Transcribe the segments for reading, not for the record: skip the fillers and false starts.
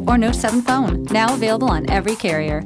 or Note 7 phone. Now available on every carrier.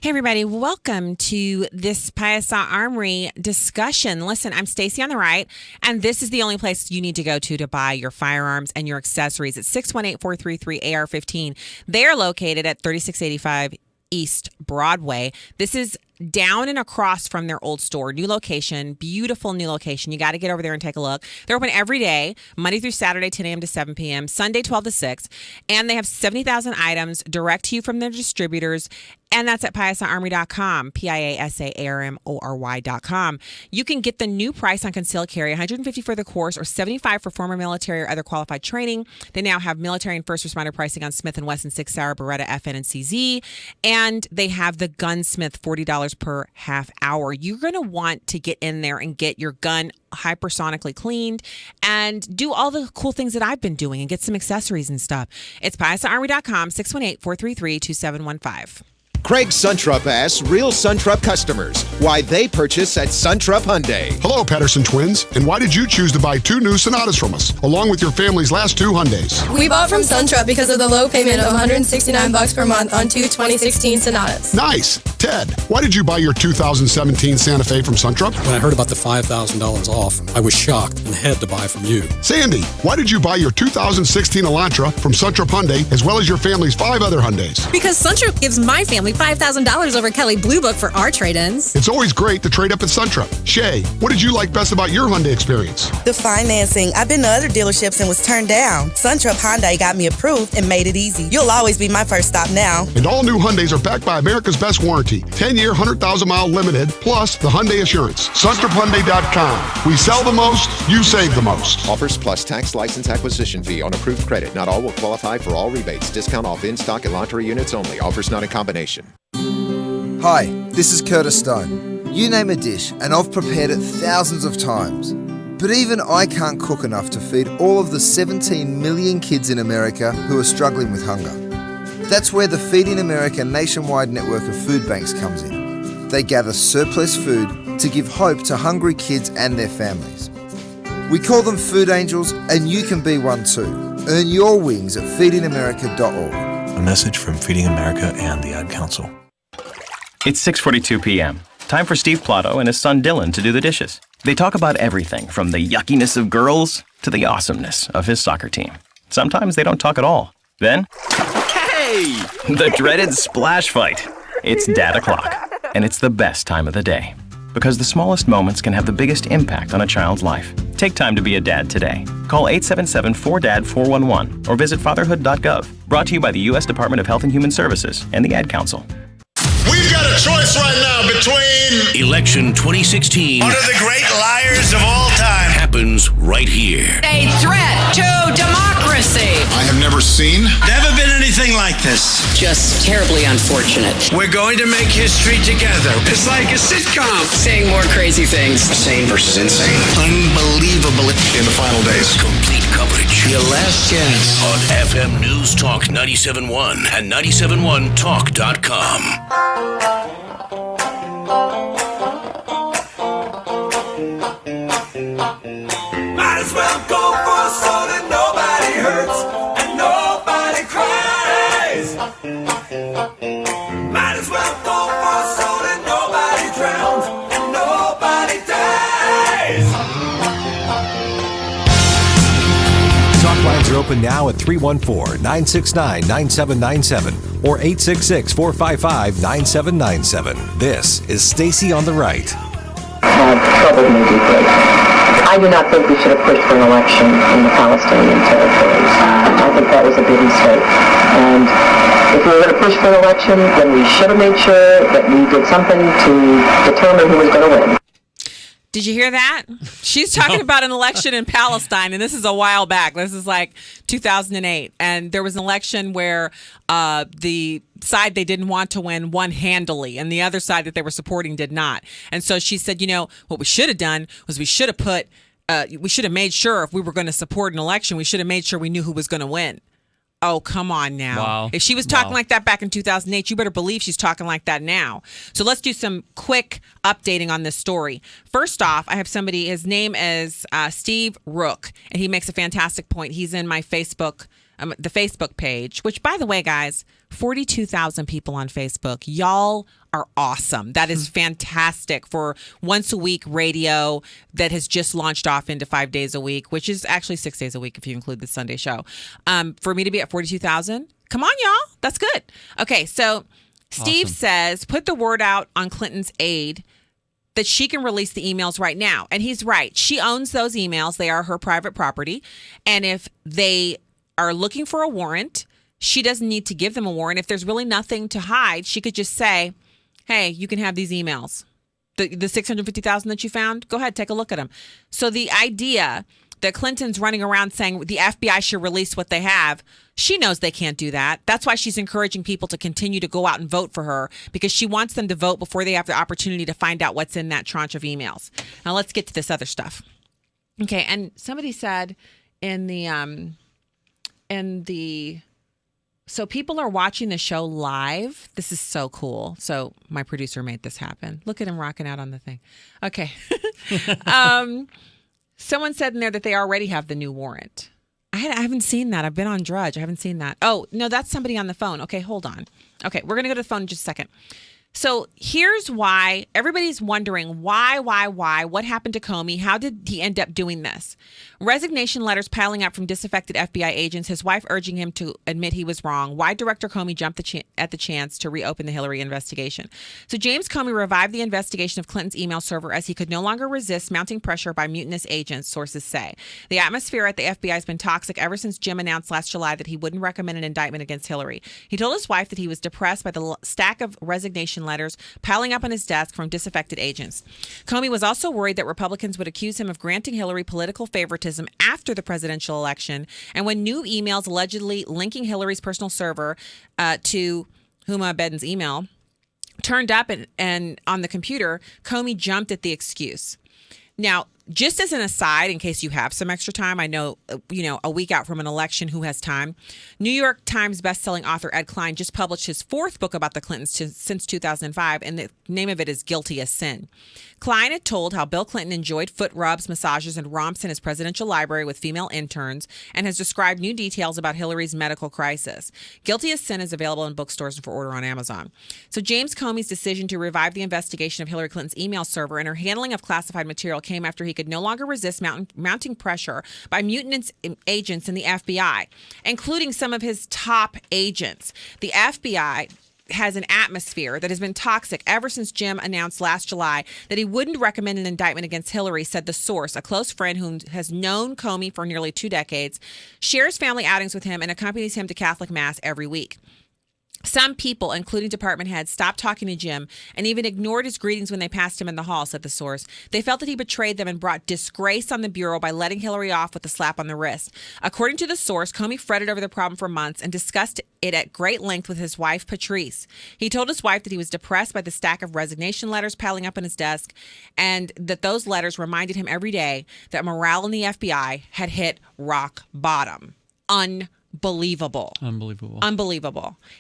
Hey, everybody. Welcome to this Paisa Armory discussion. Listen, I'm Stacy on the right, and this is the only place you need to go to buy your firearms and your accessories. It's 618-433-AR-15. They are located at 3685 East Broadway. This is down and across from their old store. New location, beautiful new location. You got to get over there and take a look. They're open every day, Monday through Saturday, 10 a.m. to 7 p.m., Sunday, 12 to 6. And they have 70,000 items direct to you from their distributors. And that's at PiasaArmory.com, PiasaArmory.com. You can get the new price on concealed carry, $150 for the course or $75 for former military or other qualified training. They now have military and first responder pricing on Smith & Wesson, Sig Sauer, Beretta, FN, and CZ. And they have the Gunsmith, $40 per half hour. You're going to want to get in there and get your gun hypersonically cleaned and do all the cool things that I've been doing and get some accessories and stuff. It's PiasaArmory.com, 618-433-2715. Craig Suntrup asks real Suntrup customers why they purchase at Suntrup Hyundai. Hello, Patterson twins. And why did you choose to buy 2 new Sonatas from us, along with your family's last 2 Hyundais? We bought from Suntrup because of the low payment of $169 per month on 2 2016 Sonatas. Nice. Ted, why did you buy your 2017 Santa Fe from Suntrup? When I heard about the $5,000 off, I was shocked and had to buy from you. Sandy, why did you buy your 2016 Elantra from Suntrup Hyundai, as well as your family's 5 other Hyundais? Because Suntrup gives my family $5,000 over Kelly Blue Book for our trade-ins. It's always great to trade up at Suntrup. Shay, what did you like best about your Hyundai experience? The financing. I've been to other dealerships and was turned down. Suntrup Hyundai got me approved and made it easy. You'll always be my first stop now. And all new Hyundais are backed by America's best warranty. 10-year, 100,000-mile limited, plus the Hyundai Assurance. SuntrupHyundai.com. We sell the most, you save the most. Offers plus tax license acquisition fee on approved credit. Not all will qualify for all rebates. Discount off in-stock Elantra units only. Offers not in combination. Hi, this is Curtis Stone. You name a dish, and I've prepared it thousands of times. But even I can't cook enough to feed all of the 17 million kids in America who are struggling with hunger. That's where the Feeding America nationwide network of food banks comes in. They gather surplus food to give hope to hungry kids and their families. We call them food angels, and you can be one too. Earn your wings at feedingamerica.org. A message from Feeding America and the Ad Council. It's 6:42 p.m. Time for Steve Plato and his son Dylan to do the dishes. They talk about everything from the yuckiness of girls to the awesomeness of his soccer team. Sometimes they don't talk at all. Then, hey! The dreaded splash fight. It's Dad o'clock, and it's the best time of the day. Because the smallest moments can have the biggest impact on a child's life. Take time to be a dad today. Call 877-4DAD-411 or visit fatherhood.gov. Brought to you by the U.S. Department of Health and Human Services and the Ad Council. We've got a choice right now between Election 2016. One of the great liars of all time happens right here. A threat to democracy. I have never seen, never been anything like this. Just terribly unfortunate. We're going to make history together. It's like a sitcom. Saying more crazy things. Sane versus insane. Unbelievable in the final days. Complete coverage. Your last chance. On FM News Talk 97.1 and 97.1talk.com. Might as well go for so that nobody hurts and nobody cries. Might as well go for so that nobody drowns and nobody dies. Talk lines are open now at 314-969-9797 or 866-455-9797. This is Stacy on the Right. Troubled me deeply. I do not think we should have pushed for an election in the Palestinian territories. I think that was a big mistake. And if we were going to push for an election, then we should have made sure that we did something to determine who was going to win. Did you hear that? She's talking about an election in Palestine, and this is a while back. This is like 2008. And there was an election where the side they didn't want to won handily, and the other side that they were supporting did not. And so she said, you know, what we should have done was we should have made sure if we were going to support an election, we should have made sure we knew who was going to win. Oh, come on now. Wow. If she was talking like that back in 2008, you better believe she's talking like that now. So let's do some quick updating on this story. First off, I have somebody, his name is Steve Rook, and he makes a fantastic point. He's in my Facebook the Facebook page, which, by the way, guys, 42,000 people on Facebook. Y'all are awesome. That is fantastic for once a week radio that has just launched off into 5 days a week, which is actually 6 days a week if you include the Sunday show. For me to be at 42,000, come on, y'all. That's good. Okay, so Steve says, put the word out on Clinton's aide that she can release the emails right now. And he's right. She owns those emails. They are her private property. And if they are looking for a warrant, she doesn't need to give them a warrant. If there's really nothing to hide, she could just say, hey, you can have these emails. The 650,000 that you found, go ahead, take a look at them. So the idea that Clinton's running around saying the FBI should release what they have, she knows they can't do that. That's why she's encouraging people to continue to go out and vote for her, because she wants them to vote before they have the opportunity to find out what's in that tranche of emails. Now let's get to this other stuff. Okay, and somebody said so people are watching the show live. This is so cool. So my producer made this happen. Look at him rocking out on the thing. Okay. Someone said in there that they already have the new warrant. I haven't seen that. I've been on Drudge. I haven't seen that. Oh, no, that's somebody on the phone. Okay, hold on. Okay, we're going to go to the phone in just a second. So here's why everybody's wondering why, what happened to Comey? How did he end up doing this? Resignation letters piling up from disaffected FBI agents, his wife urging him to admit he was wrong. Why Director Comey jumped at the chance to reopen the Hillary investigation. So James Comey revived the investigation of Clinton's email server as he could no longer resist mounting pressure by mutinous agents, sources say. The atmosphere at the FBI has been toxic ever since Jim announced last July that he wouldn't recommend an indictment against Hillary. He told his wife that he was depressed by the stack of resignation letters piling up on his desk from disaffected agents. Comey was also worried that Republicans would accuse him of granting Hillary political favoritism after the presidential election, and when new emails allegedly linking Hillary's personal server to Huma Abedin's email turned up and on the computer, Comey jumped at the excuse. Now, just as an aside, in case you have some extra time, I know, a week out from an election, who has time? New York Times bestselling author Ed Klein just published his fourth book about the Clintons since 2005, and the name of it is Guilty as Sin. Klein had told how Bill Clinton enjoyed foot rubs, massages, and romps in his presidential library with female interns, and has described new details about Hillary's medical crisis. Guilty as Sin is available in bookstores and for order on Amazon. So James Comey's decision to revive the investigation of Hillary Clinton's email server and her handling of classified material came after he could no longer resist mounting pressure by mutinous agents in the FBI, including some of his top agents. The FBI has an atmosphere that has been toxic ever since Jim announced last July that he wouldn't recommend an indictment against Hillary, said the source, a close friend who has known Comey for nearly 2 decades, shares family outings with him, and accompanies him to Catholic Mass every week. Some people, including department heads, stopped talking to Jim and even ignored his greetings when they passed him in the hall, said the source. They felt that he betrayed them and brought disgrace on the Bureau by letting Hillary off with a slap on the wrist. According to the source, Comey fretted over the problem for months and discussed it at great length with his wife, Patrice. He told his wife that he was depressed by the stack of resignation letters piling up on his desk, and that those letters reminded him every day that morale in the FBI had hit rock bottom. Unbelievable.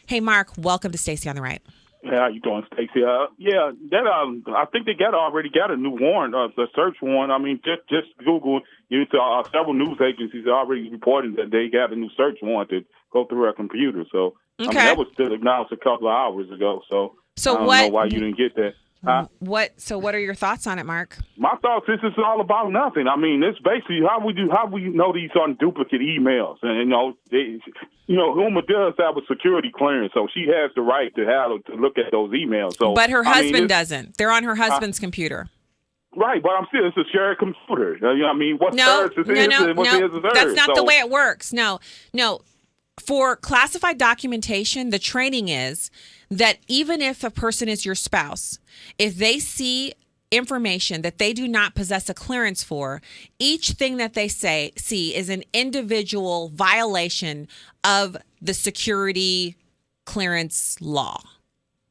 Hey, Mark, welcome to Stacy on the Right. Hey, how you doing, Stacy? I think they already got a new warrant, a search warrant. I mean, just Google. Several news agencies already reported that they got a new search warrant to go through our computer. So that was still announced a couple of hours ago. So I don't know why you didn't get that. Huh? What are your thoughts on it, Mark? My thoughts is it's all about nothing. I mean, it's basically how we know these are duplicate emails, and Huma does have a security clearance, so she has the right to look at those emails. So, but her husband doesn't. They're on her husband's computer. Right, but it's a shared computer. What's hers is his, and what's his is hers. That's not the way it works. No. For classified documentation, the training is that even if a person is your spouse, if they see information that they do not possess a clearance for, each thing that they see is an individual violation of the security clearance law.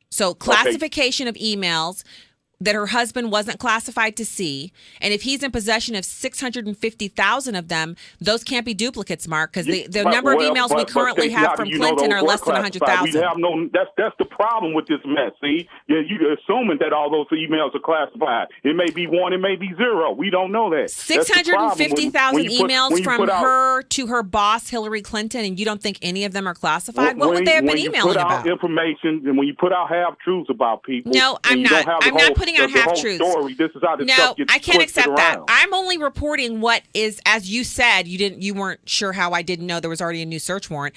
So classification of emails that her husband wasn't classified to see, and if he's in possession of 650,000 of them, those can't be duplicates, Mark, because the number of emails we currently have from Clinton are less than 100,000. We have no. That's the problem with this mess. See, you're assuming that all those emails are classified. It may be 1, it may be 0. We don't know that. 650,000 emails from her to her boss, Hillary Clinton, and you don't think any of them are classified? What would they have been emailing about? Information, and when you put out half truths about people. No, I'm not. I'm not putting out half truths. This is how this stuff gets I can't accept around. that. I'm only reporting what is, as you said, you weren't sure how I didn't know there was already a new search warrant.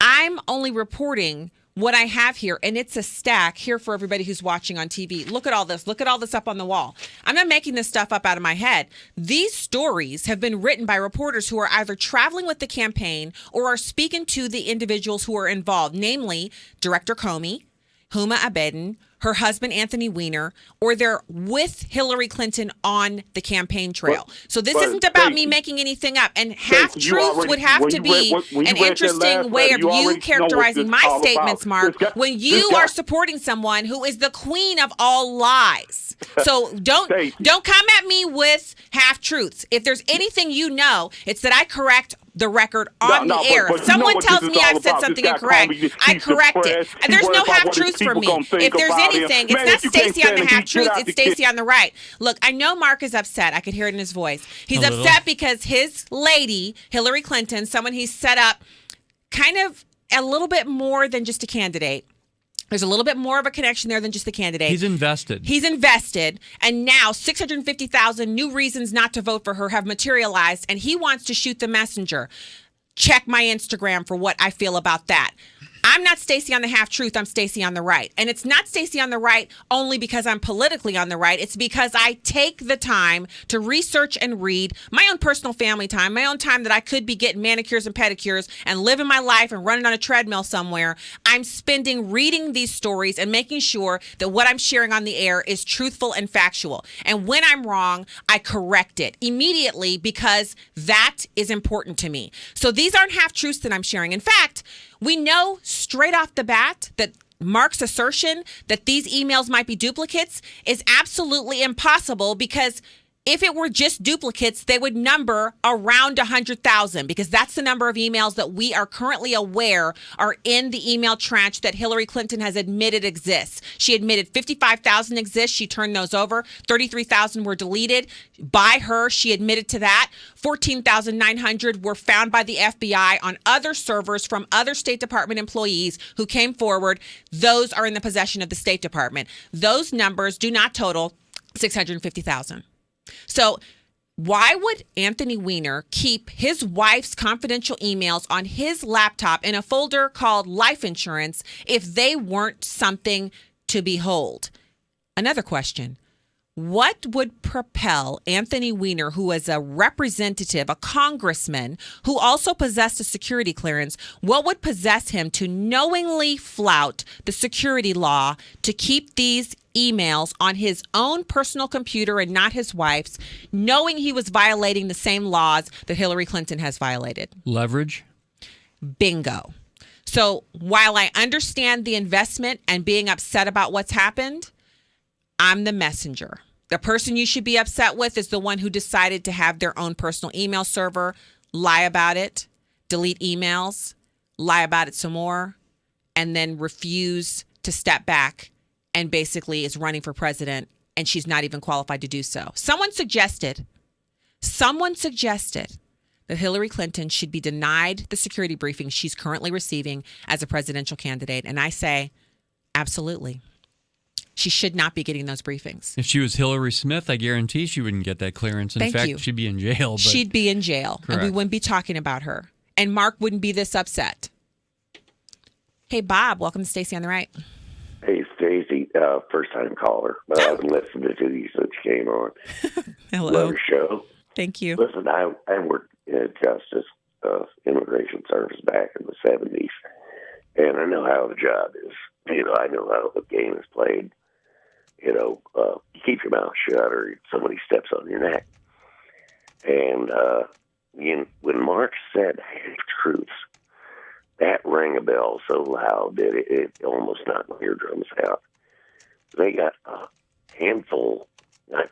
I'm only reporting what I have here, and it's a stack here for everybody who's watching on TV. Look at all this. Look at all this up on the wall. I'm not making this stuff up out of my head. These stories have been written by reporters who are either traveling with the campaign or are speaking to the individuals who are involved, namely Director Comey, Huma Abedin, her husband, Anthony Weiner, or they're with Hillary Clinton on the campaign trail. So this isn't about me making anything up. And half-truths would have to be an interesting way of you characterizing my statements, Mark, when you are supporting someone who is the queen of all lies. So don't come at me with half-truths. If there's anything you know, it's that I correct the record on the air. If someone tells me I've said something incorrect, I correct it. And there's no half-truths from me. If there's anything, it's not Stacy on the half-truth, it's Stacy on the right. Look, I know Mark is upset. I could hear it in his voice. He's upset because his lady, Hillary Clinton, someone he's set up kind of a little bit more than just a candidate. There's a little bit more of a connection there than just the candidate. He's invested. And now 650,000 new reasons not to vote for her have materialized, and he wants to shoot the messenger. Check my Instagram for what I feel about that. I'm not Stacy on the half-truth. I'm Stacy on the right. And it's not Stacy on the right only because I'm politically on the right. It's because I take the time to research and read my own personal family time, my own time that I could be getting manicures and pedicures and living my life and running on a treadmill somewhere. I'm spending reading these stories and making sure that what I'm sharing on the air is truthful and factual. And when I'm wrong, I correct it immediately because that is important to me. So these aren't half-truths that I'm sharing. In fact, we know straight off the bat that Mark's assertion that these emails might be duplicates is absolutely impossible because if it were just duplicates, they would number around 100,000 because that's the number of emails that we are currently aware are in the email tranche that Hillary Clinton has admitted exists. She admitted 55,000 exist. She turned those over. 33,000 were deleted by her. She admitted to that. 14,900 were found by the FBI on other servers from other State Department employees who came forward. Those are in the possession of the State Department. Those numbers do not total 650,000. So why would Anthony Weiner keep his wife's confidential emails on his laptop in a folder called life insurance if they weren't something to behold? Another question. What would propel Anthony Weiner, who is a representative, a congressman, who also possessed a security clearance, what would possess him to knowingly flout the security law to keep these emails on his own personal computer and not his wife's, knowing he was violating the same laws that Hillary Clinton has violated? Leverage? Bingo. So while I understand the investment and being upset about what's happened, I'm the messenger. The person you should be upset with is the one who decided to have their own personal email server, lie about it, delete emails, lie about it some more, and then refuse to step back and basically is running for president, and she's not even qualified to do so. Someone suggested that Hillary Clinton should be denied the security briefing she's currently receiving as a presidential candidate. And I say, absolutely. She should not be getting those briefings. If she was Hillary Smith, I guarantee she wouldn't get that clearance. In fact, she'd be in jail. But she'd be in jail, correct. And we wouldn't be talking about her. And Mark wouldn't be this upset. Hey, Bob, welcome to Stacy on the Right. Hey, Stacy, first-time caller. I've been listening to you since you came on. Hello. Love your show. Thank you. Listen, I worked in justice, immigration service back in the 70s, and I know how the job is. I know how the game is played. You keep your mouth shut or somebody steps on your neck. And when Mark said half-truths, that rang a bell so loud that it almost knocked my eardrums out. They got handful, not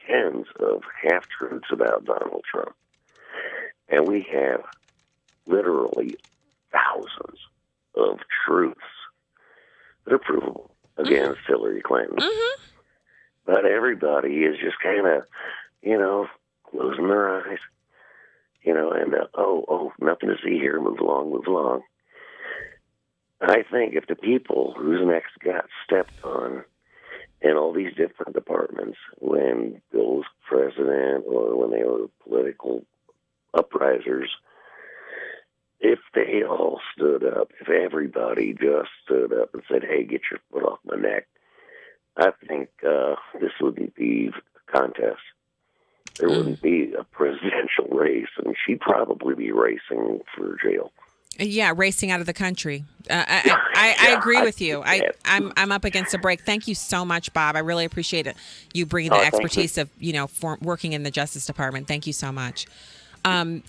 tens of half-truths about Donald Trump. And we have literally thousands of truths that are provable against Hillary Clinton. But everybody is just kind of, closing their eyes, and nothing to see here, move along. I think if the people whose necks got stepped on in all these different departments when Bill was president or when they were political uprisers, if they all stood up, if everybody just stood up and said, hey, get your foot off my neck, I think this wouldn't be a contest. There wouldn't be a presidential race, and she'd probably be racing for jail. Yeah, racing out of the country. I agree with you. I'm up against a break. Thank you so much, Bob. I really appreciate it. You bringing the expertise of for working in the Justice Department. Thank you so much. I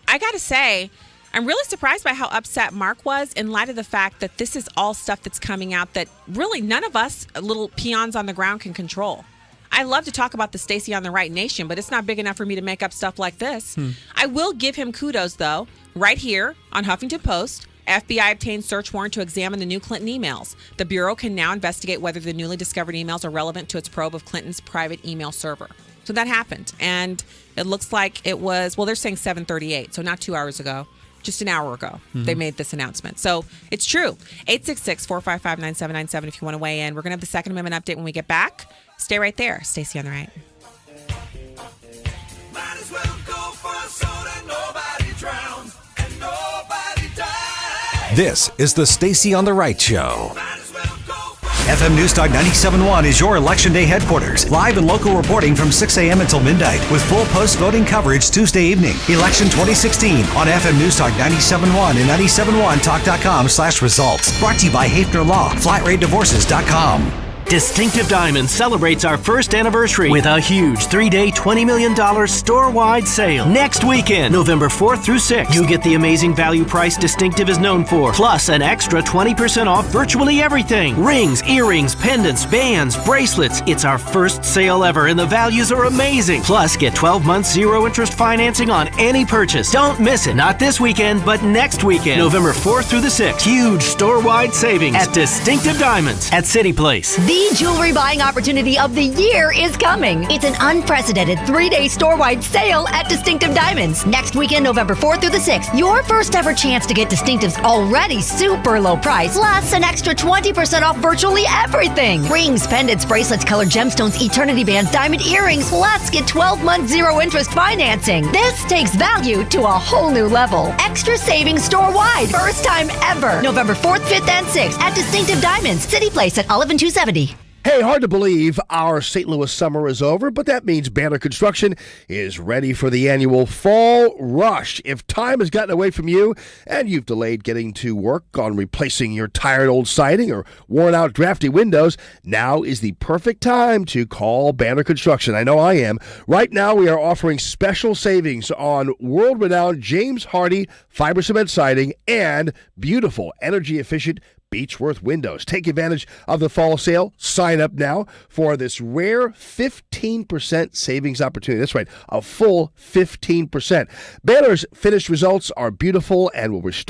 got to say, I'm really surprised by how upset Mark was in light of the fact that this is all stuff that's coming out that really none of us little peons on the ground can control. I love to talk about the Stacy on the Right Nation, but it's not big enough for me to make up stuff like this. I will give him kudos, though. Right here on Huffington Post, FBI obtained search warrant to examine the new Clinton emails. The Bureau can now investigate whether the newly discovered emails are relevant to its probe of Clinton's private email server. So that happened. And it looks like it was, they're saying 7:38, so not 2 hours ago. Just an hour ago, they made this announcement. So it's true. 866-455-9797 if you want to weigh in. We're going to have the Second Amendment update when we get back. Stay right there. Stacy on the Right. Might as well go for a soda. Nobody drowns and nobody dies. This is the Stacy on the Right Show. FM NewsTalk 97.1 is your Election Day headquarters. Live and local reporting from 6 a.m. until midnight with full post-voting coverage Tuesday evening. Election 2016 on FM NewsTalk 97.1 and 97.1talk.com/results. Brought to you by Hafner Law, FlatRateDivorces.com. Distinctive Diamonds celebrates our first anniversary with a huge 3-day, $20 million store-wide sale. Next weekend, November 4th through 6th, you get the amazing value price Distinctive is known for, plus an extra 20% off virtually everything. Rings, earrings, pendants, bands, bracelets. It's our first sale ever, and the values are amazing. Plus, get 12 months zero-interest financing on any purchase. Don't miss it. Not this weekend, but next weekend, November 4th through the 6th. Huge store-wide savings at Distinctive Diamonds at City Place. The jewelry buying opportunity of the year is coming. It's an unprecedented 3-day store-wide sale at Distinctive Diamonds. Next weekend, November 4th through the 6th. Your first ever chance to get Distinctive's already super low price, plus an extra 20% off virtually everything. Rings, pendants, bracelets, colored gemstones, eternity bands, diamond earrings, plus get 12 months zero-interest financing. This takes value to a whole new level. Extra savings store-wide. First time ever. November 4th, 5th, and 6th at Distinctive Diamonds. City Place at Olive and 270. Hey, hard to believe our St. Louis summer is over, but that means Banner Construction is ready for the annual fall rush. If time has gotten away from you and you've delayed getting to work on replacing your tired old siding or worn out drafty windows, now is the perfect time to call Banner Construction. I know I am. Right now we are offering special savings on world-renowned James Hardy fiber cement siding and beautiful energy-efficient Beechworth windows. Take advantage of the fall sale. Sign up now for this rare 15% savings opportunity. That's right, a full 15%. Banner's finished results are beautiful and will restore